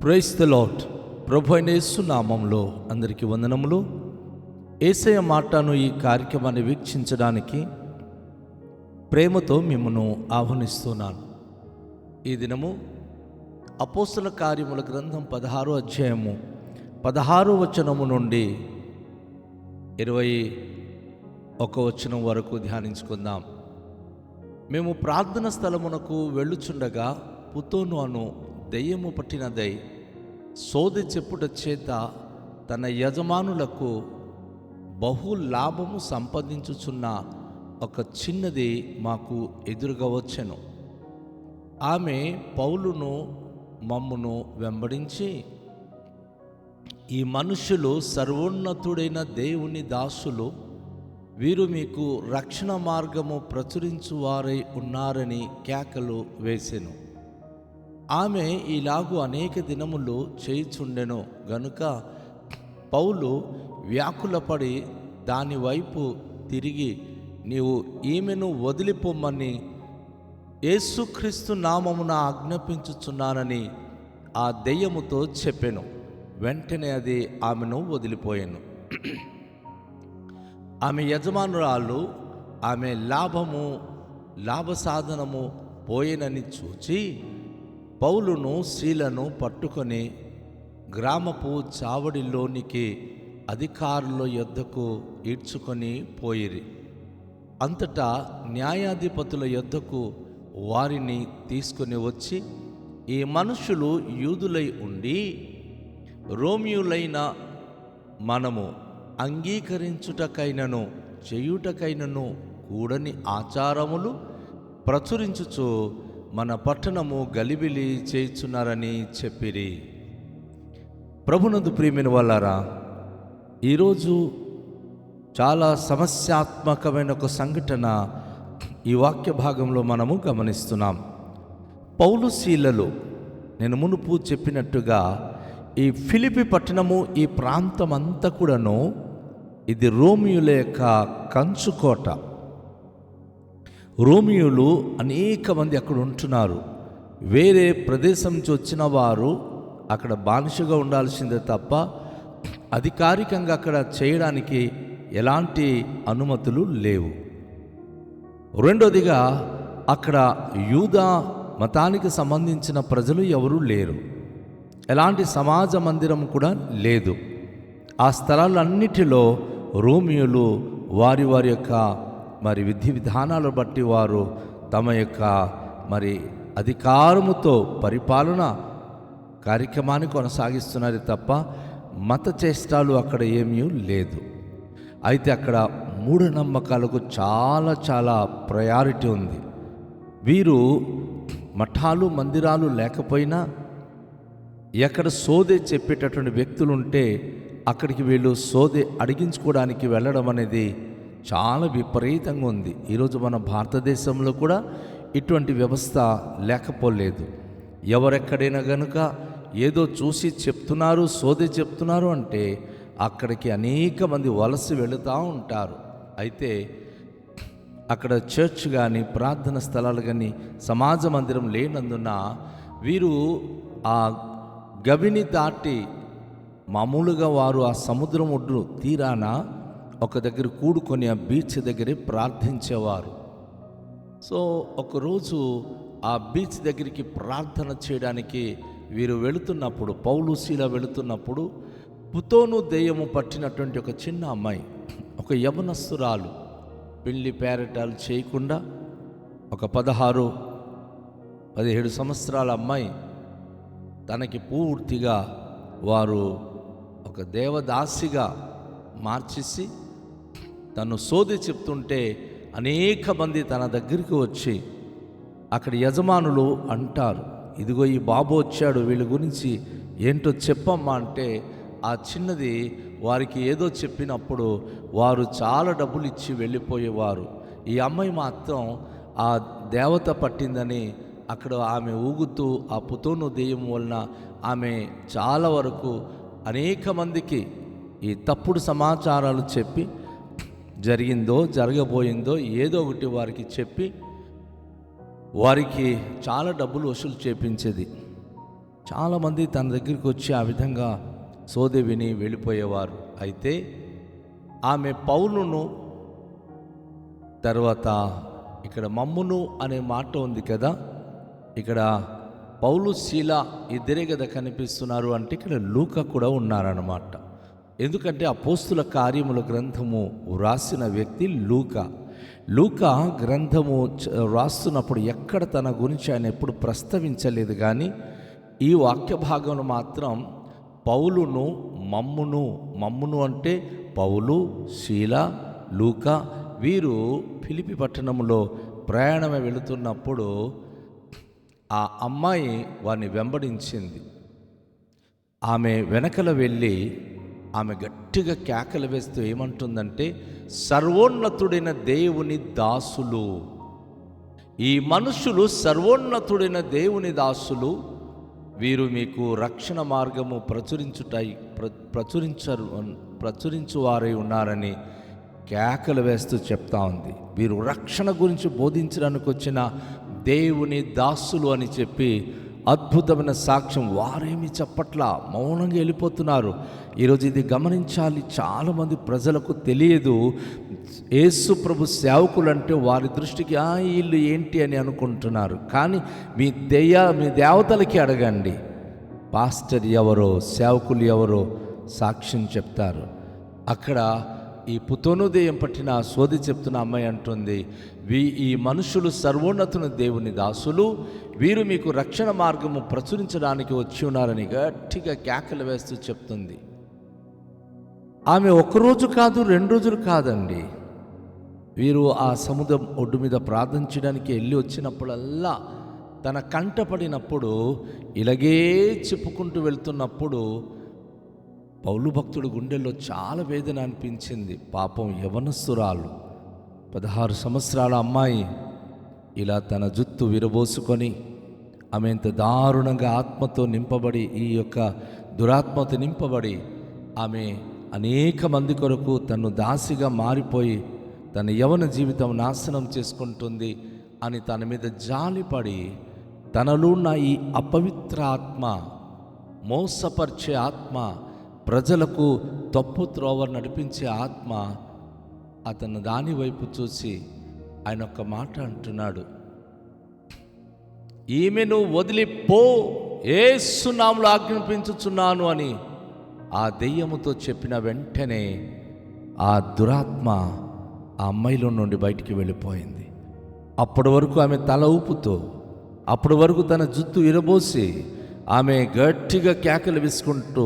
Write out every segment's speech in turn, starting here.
Praise the lord. ప్రభు అయిన యేసు నామములో అందరికీ వందనములు. యేసయ్య మాటను ఈ కార్యక్రమాన్ని వీక్షించడానికి ప్రేమతో మిమ్మను ఆహ్వానిస్తున్నాను. ఈ దినము అపోస్తల కార్యముల గ్రంథం 16వ అధ్యాయము 16వ వచనము నుండి 21వ వచనం వరకు ధ్యానించుకుందాం. మేము ప్రార్థన స్థలమునకు వెళ్ళుచుండగా పుతోను అను దెయ్యము పట్టినదై సోదె చెప్పుట చేత తన యజమానులకు బహు లాభము సంపాదించుచున్న ఒక చిన్నది మాకు ఎదురుగా వచ్చెను. ఆమె పౌలును మమ్మును వెంబడించి, ఈ మనుష్యులు సర్వోన్నతుడైన దేవుని దాసులు, వీరు మీకు రక్షణ మార్గము ప్రచురించువారై ఉన్నారని కేకలు వేసెను. ఆమె ఇలాగు అనేక దినములు చేయుచుండెను గనుక పౌలు వ్యాకులపడి దాని వైపు తిరిగి, నీవు ఈమెను వదిలిపోమ్మని యేసుక్రీస్తు నామమున ఆజ్ఞాపించుచున్నానని ఆ దెయ్యముతో చెప్పెను. వెంటనే అది ఆమెను వదిలిపోయాను. ఆమె యజమానురాలు ఆమె లాభసాధనము పోయేనని చూచి పౌలును శీలను పట్టుకొని గ్రామపు చావడిలోనికి అధికారుల యొద్దకు ఈడ్చుకొని పోయిరి. అంతటా న్యాయాధిపతుల యొద్దకు వారిని తీసుకొని వచ్చి, ఈ మనుషులు యూదులై ఉండి రోమియులైన మనము అంగీకరించుటకైనను చేయుటకైనను కూడని ఆచారములు ప్రచురించుచు మన పట్టణము గలిబిలి చేయుచున్నారని చెప్పిరి. ప్రభునందు ప్రియమైన వాళ్ళారా, ఈరోజు చాలా సమస్యాత్మకమైన ఒక సంఘటన ఈ వాక్య భాగంలో మనము గమనిస్తున్నాం. పౌలు శీలలు, నేను మునుపు చెప్పినట్టుగా ఈ ఫిలిపి పట్టణము, ఈ ప్రాంతం అంతా కూడాను ఇది రోమియుల యొక్క కంచుకోట. రోమియోలు అనేక మంది అక్కడ ఉంటున్నారు. వేరే ప్రదేశం నుంచి వచ్చిన వారు అక్కడ బానిసగా ఉండాల్సిందే తప్ప అధికారికంగా అక్కడ చేయడానికి ఎలాంటి అనుమతులు లేవు. రెండోదిగా అక్కడ యూదా మతానికి సంబంధించిన ప్రజలు ఎవరూ లేరు. ఎలాంటి సమాజ మందిరం కూడా లేదు. ఆ స్థలాలన్నిటిలో రోమియోలు వారి యొక్క విధి విధానాలు బట్టి వారు తమ యొక్క అధికారముతో పరిపాలన కార్యక్రమాన్ని కొనసాగిస్తున్నారు తప్ప మత చేష్టాలు అక్కడ ఏమీ లేదు. అయితే అక్కడ మూఢనమ్మకాలకు చాలా ప్రయారిటీ ఉంది. వీరు మఠాలు మందిరాలు లేకపోయినా ఎక్కడ సోదే చెప్పేటటువంటి వ్యక్తులు ఉంటే అక్కడికి వీళ్ళు సోదే అడిగించుకోవడానికి వెళ్ళడం అనేది చాలా విపరీతంగా ఉంది. ఈరోజు మన భారతదేశంలో కూడా ఇటువంటి వ్యవస్థ లేకపోలేదు. ఎవరెక్కడైనా గనుక ఏదో చూసి చెప్తున్నారు, సోది చెప్తున్నారు అంటే అక్కడికి అనేక మంది వలస వెళుతూ ఉంటారు. అయితే అక్కడ చర్చ్ కానీ ప్రార్థన స్థలాలు కానీ సమాజ మందిరం లేనందున వీరు ఆ గవిని దాటి మామూలుగా వారు ఆ సముద్రం ఒడ్డు తీరాన ఒక దగ్గర కూడుకొని ఆ బీచ్ దగ్గరే ప్రార్థించేవారు. సో ఒకరోజు ఆ బీచ్ దగ్గరికి ప్రార్థన చేయడానికి వీరు వెళుతున్నప్పుడు, పౌలు శీల వెళుతున్నప్పుడు, పుతోను దెయ్యము పట్టినటువంటి ఒక చిన్న అమ్మాయి, ఒక యవనస్తురాలు, పెళ్లి పేరటాలు చేయకుండా ఒక 16-17 సంవత్సరాల అమ్మాయి, తనకి పూర్తిగా వారు ఒక దేవదాసిగా మార్చేసి తను సోది చెప్తుంటే అనేక మంది తన దగ్గరికి వచ్చి, అక్కడ యజమానులు అంటారు, ఇదిగో ఈ బాబు వచ్చాడు, వీళ్ళ గురించి ఏంటో చెప్పమ్మా అంటే ఆ చిన్నది వారికి ఏదో చెప్పినప్పుడు వారు చాలా డబ్బులు ఇచ్చి వెళ్ళిపోయేవారు. ఈ అమ్మాయి మాత్రం ఆ దేవత పట్టిందని అక్కడ ఆమె ఊగుతూ ఆ పుతోను దెయ్యం వలన ఆమె చాలా వరకు అనేక మందికి ఈ తప్పుడు సమాచారాలు చెప్పి, జరిగిందో జరగబోయిందో ఏదో ఒకటి వారికి చెప్పి వారికి చాలా డబ్బులు వసూలు చేపించేది. చాలామంది తన దగ్గరికి వచ్చి ఆ విధంగా సోదె విని వెళ్ళిపోయేవారు. అయితే ఆమె పౌలును, తర్వాత ఇక్కడ మమ్మును అనే మాట ఉంది కదా, ఇక్కడ పౌలు శీల ఇద్దరే కదా కనిపిస్తున్నారు అంటే ఇక్కడ లూకా కూడా ఉన్నారన్నమాట. ఎందుకంటే అపోస్తుల కార్యముల గ్రంథము వ్రాసిన వ్యక్తి లూకా. లూకా గ్రంథము రాస్తున్నప్పుడు ఎక్కడ తన గురించి ఆయన ఎప్పుడు ప్రస్తావించలేదు, కానీ ఈ వాక్య భాగంలో మాత్రం పౌలును మమ్మును అంటే పౌలు, శీల, లూకా వీరు ఫిలిప్పి పట్టణంలో ప్రయాణమే వెళుతున్నప్పుడు ఆ అమ్మాయి వారిని వెంబడించింది. ఆమె వెనకల వెళ్ళి ఆమె గట్టిగా కేకలు వేస్తూ ఏమంటుందంటే, సర్వోన్నతుడైన దేవుని దాసులు, ఈ మనుషులు సర్వోన్నతుడైన దేవుని దాసులు, వీరు మీకు రక్షణ మార్గము ప్రచురించువారై ఉన్నారని కేకలు వేస్తూ చెప్తా ఉంది. వీరు రక్షణ గురించి బోధించడానికి వచ్చిన దేవుని దాసులు అని చెప్పి అద్భుతమైన సాక్ష్యం. వారేమి చెప్పట్లా, మౌనంగా వెళ్ళిపోతున్నారు. ఈరోజు ఇది గమనించాలి, చాలామంది ప్రజలకు తెలియదు యేసు ప్రభు సేవకులు అంటే వారి దృష్టికి వీళ్ళు ఏంటి అని అనుకుంటున్నారు. కానీ మీ దేవతలకి అడగండి, పాస్టర్ ఎవరో, సేవకులు ఎవరో సాక్ష్యం చెప్తారు. అక్కడ ఈ పుతోనుదయం పట్టిన సోది చెప్తున్న అమ్మాయి అంటుంది, ఈ మనుషులు సర్వోన్నతుని దేవుని దాసులు, వీరు మీకు రక్షణ మార్గము ప్రచురించడానికి వచ్చి ఉన్నారని గట్టిగా కేకలు వేస్తూ చెప్తుంది. ఆమె ఒక్కరోజు కాదు, 2 రోజులు కాదండి. వీరు ఆ సముద్రం ఒడ్డు మీద ప్రార్థించడానికి వెళ్ళి వచ్చినప్పుడల్లా తన కంటపడినప్పుడు ఇలాగే చెప్పుకుంటూ వెళ్తున్నప్పుడు పౌలు భక్తుడు గుండెల్లో చాలా వేదన అనిపించింది. పాపం యవనస్తురాలు, 16 సంవత్సరాల అమ్మాయి ఇలా తన జుత్తు విరబోసుకొని ఆమె ఎంత దారుణంగా ఆత్మతో నింపబడి, ఈ యొక్క దురాత్మతో నింపబడి ఆమె అనేక మంది కొరకు తను దాసిగా మారిపోయి తన యవన జీవితం నాశనం చేసుకుంటుంది అని తన మీద జాలిపడి, తనలో ఉన్న ఈ అపవిత్ర ఆత్మ, మోసపరిచే ఆత్మ, ప్రజలకు తప్పు త్రోవ నడిపించే ఆత్మ, అతను దాని వైపు చూసి ఆయన ఒక మాట అంటున్నాడు, ఈమెను వదిలిపో, యేసు నామములో ఆజ్ఞాపించుచున్నాను అని ఆ దెయ్యముతో చెప్పిన వెంటనే ఆ దురాత్మ ఆ అమ్మాయిలో నుండి బయటికి వెళ్ళిపోయింది. అప్పటి వరకు ఆమె తల ఊపుతూ, అప్పటి వరకు తన జుత్తు విరబోసి ఆమె గట్టిగా కేకలు వేసుకుంటూ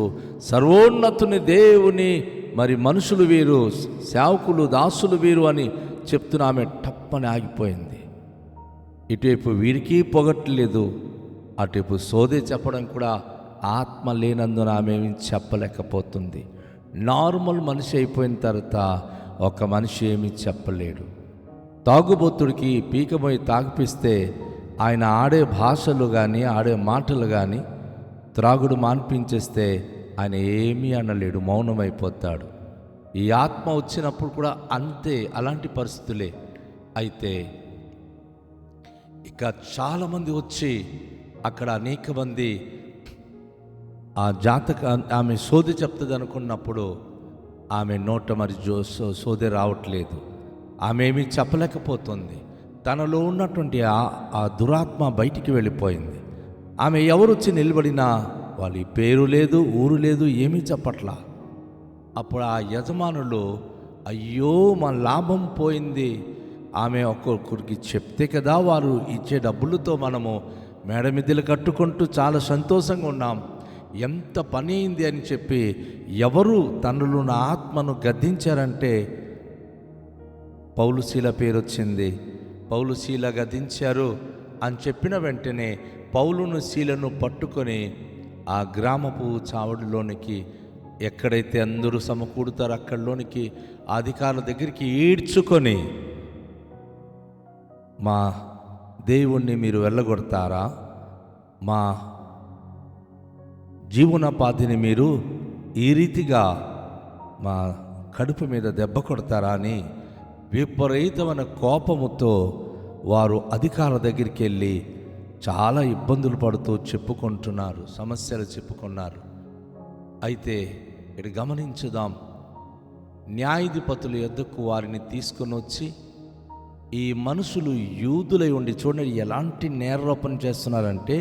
సర్వోన్నతుని దేవుని మనుషులు వీరు, సేవకులు, దాసులు వీరు అని చెప్తున్న ఆమె టప్పని ఆగిపోయింది. ఇటువైపు వీరికి పొగట్లేదు, అటువైపు సోదే చెప్పడం కూడా ఆత్మ లేనందున ఆమె ఏమి చెప్పలేకపోతుంది. నార్మల్ మనిషి అయిపోయిన తర్వాత ఒక మనిషి ఏమీ చెప్పలేడు. తాగుబోతుడికి పీకబోయి తాగిపిస్తే ఆయన ఆడే భాషలు కానీ ఆడే మాటలు కానీ త్రాగుడు మాన్పించేస్తే ఆయన ఏమీ అనలేడు, మౌనమైపోతాడు. ఈ ఆత్మ వచ్చినప్పుడు కూడా అంతే, అలాంటి పరిస్థితులే. అయితే ఇక చాలామంది వచ్చి అక్కడ అనేక మంది ఆ ఆమె సోది చెప్తుంది అనుకున్నప్పుడు ఆమె నోట సోది రావట్లేదు, ఆమె ఏమీ చెప్పలేకపోతుంది. తనలో ఉన్నటువంటి ఆ దురాత్మ బయటికి వెళ్ళిపోయింది. ఆమె ఎవరు వచ్చి నిలబడినా వాళ్ళ పేరు లేదు, ఊరు లేదు, ఏమీ చెప్పట్లా. అప్పుడు ఆ యజమానులు, అయ్యో మా లాభం పోయింది, ఆమె ఒక్కొక్కరికి చెప్తే కదా వారు ఇచ్చే డబ్బులతో మనము మేడమిద్దెలు కట్టుకుంటూ చాలా సంతోషంగా ఉన్నాం, ఎంత పని అయింది అని చెప్పి ఎవరు తనలో నా ఆత్మను గద్దించారంటే పౌలు శీల పేరు వచ్చింది. పౌలు శీల గద్దించారు అని చెప్పిన వెంటనే పౌలును శీలను పట్టుకొని ఆ గ్రామపు చావడిలోనికి, ఎక్కడైతే అందరూ సమకూడుతారో అక్కడిలోనికి అధికారుల దగ్గరికి ఈడ్చుకొని, మా దేవుణ్ణి మీరు వెళ్ళగొడతారా, మా జీవనోపాధిని మీరు ఈ రీతిగా మా కడుపు మీద దెబ్బ కొడతారా అని విపరీతమైన కోపముతో వారు అధికారుల దగ్గరికి వెళ్ళి చాలా ఇబ్బందులు పడుతూ చెప్పుకుంటున్నారు, సమస్యలు చెప్పుకున్నారు. అయితే ఇక్కడ గమనించుదాం, న్యాయాధిపతుల యొద్దకు వారిని తీసుకొని వచ్చి, ఈ మనుషులు యూదులై ఉండి చూడండి ఎలాంటి నేరారోపణ చేస్తున్నారంటే,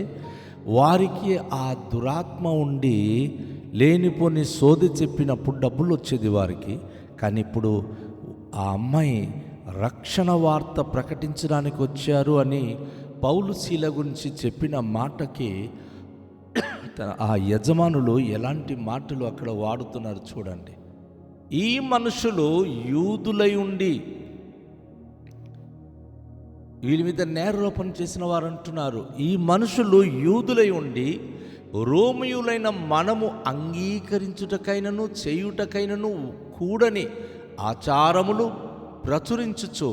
వారికి ఆ దురాత్మ ఉండి లేనిపోని సోది చెప్పినప్పుడు డబ్బులు వచ్చేది వారికి. కానీ ఇప్పుడు ఆ అమ్మాయి రక్షణ వార్త ప్రకటించడానికి వచ్చారు అని పౌలు శీల గురించి చెప్పిన మాటకి ఆ యజమానులు ఎలాంటి మాటలు అక్కడ వాడుతున్నారు చూడండి. ఈ మనుషులు యూదులై ఉండి, వీళ్ళ మీద నేరారోపణ చేసిన వారు అంటున్నారు, ఈ మనుషులు యూదులై ఉండి రోమియులైన మనము అంగీకరించుటకైనను చేయుటకైనను కూడని ఆచారములు ప్రచురించుచు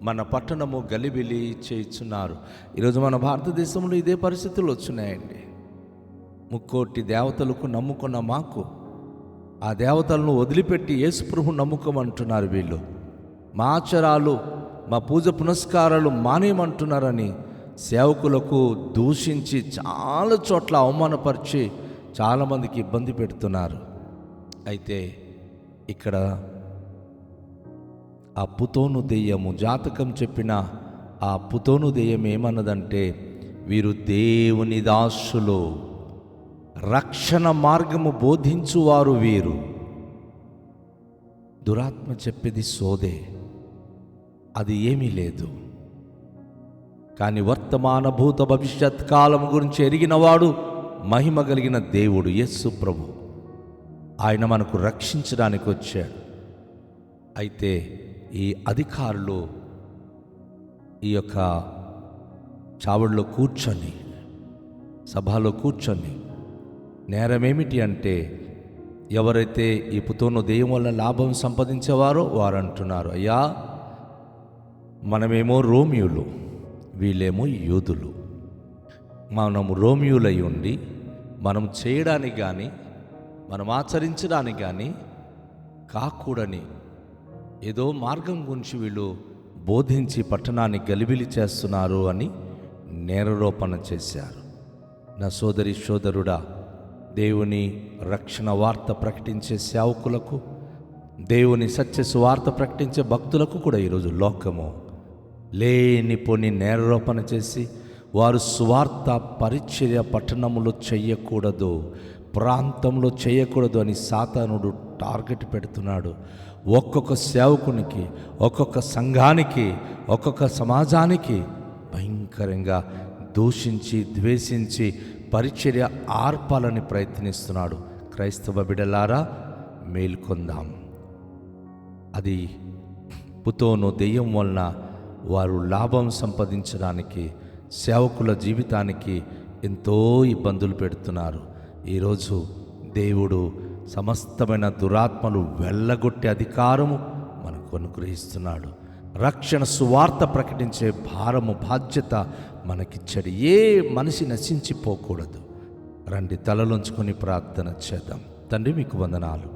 మన పట్టణము గలిబిలి చేయుచున్నారు. ఈరోజు మన భారతదేశంలో ఇదే పరిస్థితులు వచ్చినాయండి. ముక్కోటి దేవతలకు నమ్ముకున్న మాకు ఆ దేవతలను వదిలిపెట్టి యేసుప్రభు నమ్ముకోమంటున్నారు. వీళ్ళు మా ఆచారాలు, మా పూజ పునస్కారాలు మానేయమంటున్నారని సేవకులకు దూషించి చాలా చోట్ల అవమానపరిచి చాలామందికి ఇబ్బంది పెడుతున్నారు. అయితే ఇక్కడ ఆ పుతోను దెయ్యము జాతకం చెప్పిన ఆ పుతోను దెయ్యం ఏమన్నదంటే, వీరు దేవుని దాసులు, రక్షణ మార్గము బోధించువారు వీరు. దురాత్మ చెప్పేది సోదే, అది ఏమీ లేదు. కానీ వర్తమాన భూత భవిష్యత్ కాలం గురించి ఎరిగినవాడు మహిమ కలిగిన దేవుడు యేసు ప్రభు. ఆయన మనకు రక్షించడానికి వచ్చాడు. అయితే ఈ అధికారులు ఈ యొక్క చావడిలో కూర్చొని, సభలో కూర్చొని, నేరమేమిటి అంటే, ఎవరైతే ఈ పుతోను దెయ్యం వల్ల లాభం సంపాదించేవారో వారు అంటున్నారు, అయ్యా మనమేమో రోమియులు, వీళ్ళేమో యూదులు. మనము రోమియులై ఉండి మనం చేయడానికి కానీ మనం ఆచరించడానికి కానీ కాకూడని ఏదో మార్గం గురించి వీళ్ళు బోధించి పట్టణాన్ని గలిబిలి చేస్తున్నారు అని నేరారోపణ చేశారు. నా సోదరి సోదరుడా, దేవుని రక్షణ వార్త ప్రకటించే సేవకులకు, దేవుని సత్య సువార్త ప్రకటించే భక్తులకు కూడా ఈరోజు లోకము లేనిపోని నేరారోపణ చేసి వారు సువార్త పరిచర్య పట్టణములో చెయ్యకూడదు, ప్రాంతంలో చేయకూడదు అని సాతానుడు టార్గెట్ పెడుతున్నాడు. ఒక్కొక్క సేవకునికి, ఒక్కొక్క సంఘానికి, ఒక్కొక్క సమాజానికి భయంకరంగా దూషించి ద్వేషించి పరిచర్య ఆర్పాలని ప్రయత్నిస్తున్నాడు. క్రైస్తవ బిడ్డలారా, మేల్కొందాం. అది పుతోను దెయ్యం వలన వారు లాభం సంపాదించడానికి, సేవకుల జీవితానికి ఎంతో ఇబ్బందులు పెడుతున్నారు. ఈరోజు దేవుడు సమస్తమైన దురాత్మలు వెళ్ళగొట్టే అధికారము మనకు అనుగ్రహిస్తున్నాడు. రక్షణ సువార్త ప్రకటించే భారము, బాధ్యత మనకిచ్చాడు. ఏ మనిషి నశించిపోకూడదు. రండి, తలలోంచుకొని ప్రార్థన చేద్దాం. తండ్రి, మీకు వందనాలు.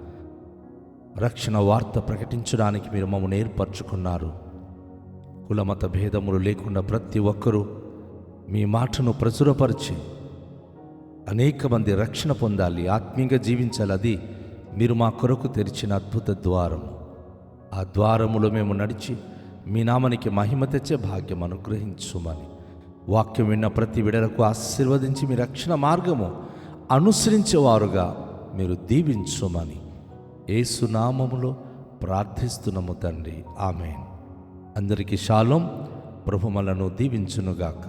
రక్షణ వార్త ప్రకటించడానికి మీరు మమ్మల్ని ఏర్పరచుకున్నారు. కులమత భేదములు లేకుండా ప్రతి ఒక్కరూ మీ మాటను ప్రచురపరిచి అనేక మంది రక్షణ పొందాలి, ఆత్మీయంగా జీవించాలి. అది మీరు మా కొరకు తెరిచిన అద్భుత ద్వారము. ఆ ద్వారములో మేము నడిచి మీ నామానికి మహిమ తెచ్చే భాగ్యం అనుగ్రహించుమని వాక్యం విన్న ప్రతి విడలకు ఆశీర్వదించి మీ రక్షణ మార్గము అనుసరించేవారుగా మీరు దీవించుమని యేసు నామములో ప్రార్థిస్తున్నాము తండ్రి, ఆమేన్. అందరికీ షాలోం. ప్రభు మనలను దీవించునుగాక.